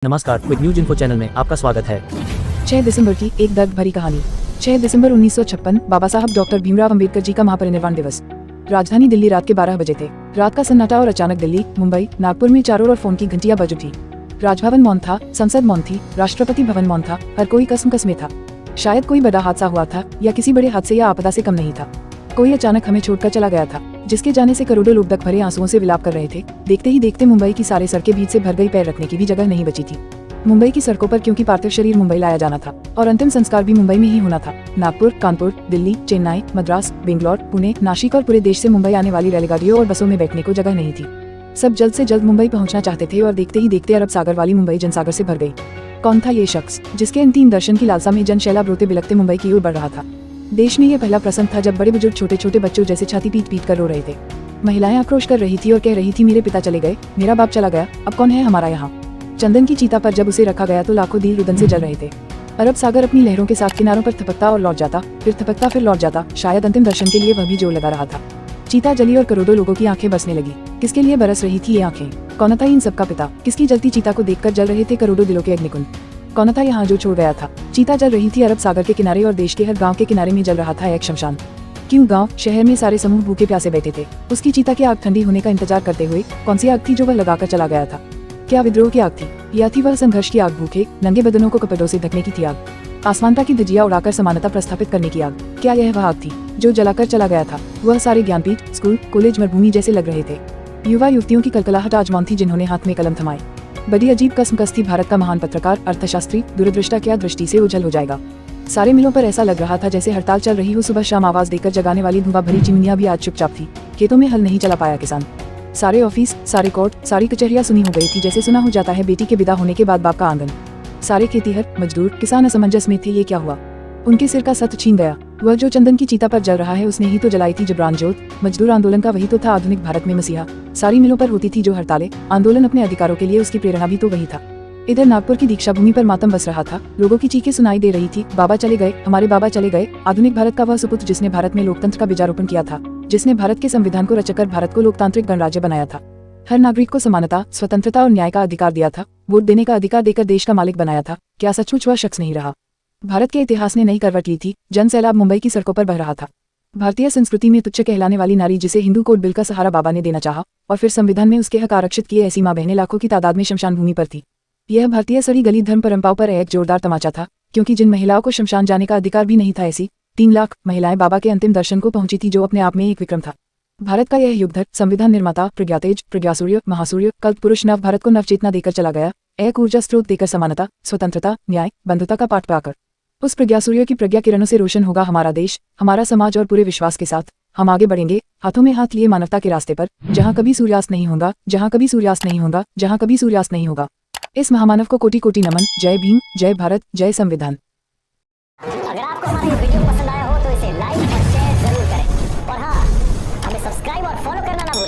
नमस्कार, quick news info channel में आपका स्वागत है। 6 दिसंबर की एक दर्द भरी कहानी। 6 दिसंबर 1956 बाबा साहब डॉक्टर भीमराव अंबेडकर जी का महापरिनिर्वाण दिवस। राजधानी दिल्ली रात के 12 बजे थे। रात का सन्नाटा और अचानक दिल्ली, मुंबई, नागपुर में चारों ओर फोन की घंटियां बज उठी। राजभवन मौन था, संसद मौन थी, राष्ट्रपति भवन मौन था, हर कोई कसम में था। शायद कोई बड़ा हादसा हुआ था या किसी बड़े हादसे या आपदा से कम नहीं था। कोई अचानक हमें छोड़कर चला गया था, जिसके जाने से करोड़ों लोग दक भरे आंसुओं से विलाप कर रहे थे। देखते ही देखते मुंबई की सारे सड़कें भीड़ से भर गई, पैर रखने की भी जगह नहीं बची थी मुंबई की सड़कों पर, क्योंकि पार्थिव शरीर मुंबई लाया जाना था और अंतिम संस्कार भी मुंबई में ही होना था। नागपुर, कानपुर, दिल्ली, चेन्नई, मद्रास, बेंगलोर, पुणे, नासिक और पूरे देश से मुंबई आने वाली रेलगाड़ियों और बसों में बैठने को जगह नहीं थी। सब जल्द से जल्द मुंबई पहुंचना चाहते थे और देखते ही देखते अरब सागर वाली मुंबई जनसागर से भर गई। कौन था ये शख्स जिसके अंतिम दर्शन की लालसा में जन शैलाब रोते बिलखते मुंबई की ओर बढ़ रहा था? देश में ये पहला प्रसंग था जब बड़े बुजुर्ग छोटे छोटे बच्चों जैसे छाती पीट पीट कर रो रहे थे। महिलाएं आक्रोश कर रही थी और कह रही थी, मेरे पिता चले गए, मेरा बाप चला गया, अब कौन है हमारा यहाँ? चंदन की चीता पर जब उसे रखा गया तो लाखों दिल रुदन से जल रहे थे। अरब सागर अपनी लहरों के साथ किनारों पर थपकता और लौट जाता, फिर थपकता फिर लौट जाता। शायद अंतिम दर्शन के लिए वह भी जोर लगा रहा था। चीता जली और करोड़ों लोगों की आंखें बरसने लगी। किसके लिए बरस रही थी ये आंखें? कौन था इन सबका पिता? किसकी जलती चीता को देखकर जल रहे थे करोड़ों दिलों के अग्निकुंड? कौन था यहाँ जो छोड़ गया था? चीता जल रही थी अरब सागर के किनारे और देश के हर गाँव के किनारे में जल रहा था एक शमशान। क्यों गांव शहर में सारे समूह भूखे प्यासे बैठे थे उसकी चीता की आग ठंडी होने का इंतजार करते हुए। कौन सी आग थी जो वह लगाकर चला गया था? क्या विद्रोह की आग थी या थी वह संघर्ष की आग? भूखे नंगे बदनों को कपड़ों से ढकने की थी आग? आसमानता की धज्जियां उड़ाकर समानता प्रस्थापित करने की आग? क्या यह वह आग थी जो जलाकर चला गया था? वह सारे ज्ञानपीठ, स्कूल, कॉलेज मरुभूमि जैसे लग रहे थे। युवा युवतियों की कलकलाहट आज मौन थी जिन्होंने हाथ में कलम थमाए। बड़ी अजीब कसमकस थी। भारत का महान पत्रकार, अर्थशास्त्री, दूरदृष्टा क्या दृष्टि से उजल हो जाएगा। सारे मिलों पर ऐसा लग रहा था जैसे हड़ताल चल रही हो। सुबह शाम आवाज देकर जगाने वाली धुआं भरी चिमनियां भी आज चुपचाप थी। खेतों में हल नहीं चला पाया किसान। सारे ऑफिस, सारे कोर्ट, सारी कचहरियां सुनी हो गई थी जैसे सुना हो जाता है बेटी के विदा होने के बाद बाप का आंगन। सारे खेतीहर, मजदूर, किसान असमंजस में थे। ये क्या हुआ? उनके सिर का सत छीन गया। वह जो चंदन की चीता पर जल रहा है उसने ही तो जलाई थी जबरान जोत। मजदूर आंदोलन का वही तो था आधुनिक भारत में मसीहा। सारी मिलों पर होती थी जो हड़तालें, आंदोलन, अपने अधिकारों के लिए उसकी प्रेरणा भी तो वही था। इधर नागपुर की दीक्षा भूमि पर मातम बस रहा था। लोगों की चीखें सुनाई दे रही थी, बाबा चले गए, हमारे बाबा चले गए। आधुनिक भारत का वह सुपुत्र जिसने भारत में लोकतंत्र का बीजारोपण किया था, जिसने भारत के संविधान को रचकर भारत को लोकतांत्रिक गणराज्य बनाया था, हर नागरिक को समानता, स्वतंत्रता और न्याय का अधिकार दिया था, वोट देने का अधिकार देकर देश का मालिक बनाया था। क्या सचमुच वह शख्स नहीं रहा? भारत के इतिहास ने नई करवट ली थी। जन सैलाब मुंबई की सड़कों पर बह रहा था। भारतीय संस्कृति में तुच्छ कहलाने वाली नारी, जिसे हिंदू कोड बिल का सहारा बाबा ने देना चाहा और फिर संविधान में उसके हक आरक्षित किए, ऐसी माँ बहनें लाखों की तादाद में शमशान भूमि पर थी। यह भारतीय सड़ी गली धर्म परंपराओं पर एक जोरदार तमाचा था, क्योंकि जिन महिलाओं को शमशान जाने का अधिकार भी नहीं था, ऐसी 3 लाख महिलाएं बाबा के अंतिम दर्शन को पहुंची थी, जो अपने आप में एक विक्रम था। भारत का यह युगधर, संविधान निर्माता, प्रज्ञातेज, प्रज्ञासूर्य, महासूर्य, कल्प पुरुष नव भारत को नवचेतना देकर चला गया, एक ऊर्जा स्रोत देकर समानता, स्वतंत्रता, न्याय, बंधुता का पाठ पाकर। उस प्रज्ञासूर्य की प्रज्ञा किरणों से रोशन होगा हमारा देश, हमारा समाज, और पूरे विश्वास के साथ हम आगे बढ़ेंगे, हाथों में हाथ लिए मानवता के रास्ते पर, जहाँ कभी सूर्यास्त नहीं होगा, जहाँ कभी सूर्यास्त नहीं होगा, जहाँ कभी सूर्यास्त नहीं होगा। इस महामानव को कोटि कोटि नमन। जय भीम, जय भारत, जय संविधान। अगर आपको हमारा ये वीडियो पसंद आया हो तो इसे लाइक और शेयर जरूर करें और हाँ, हमें सब्सक्राइब और फॉलो करना ना भूलें।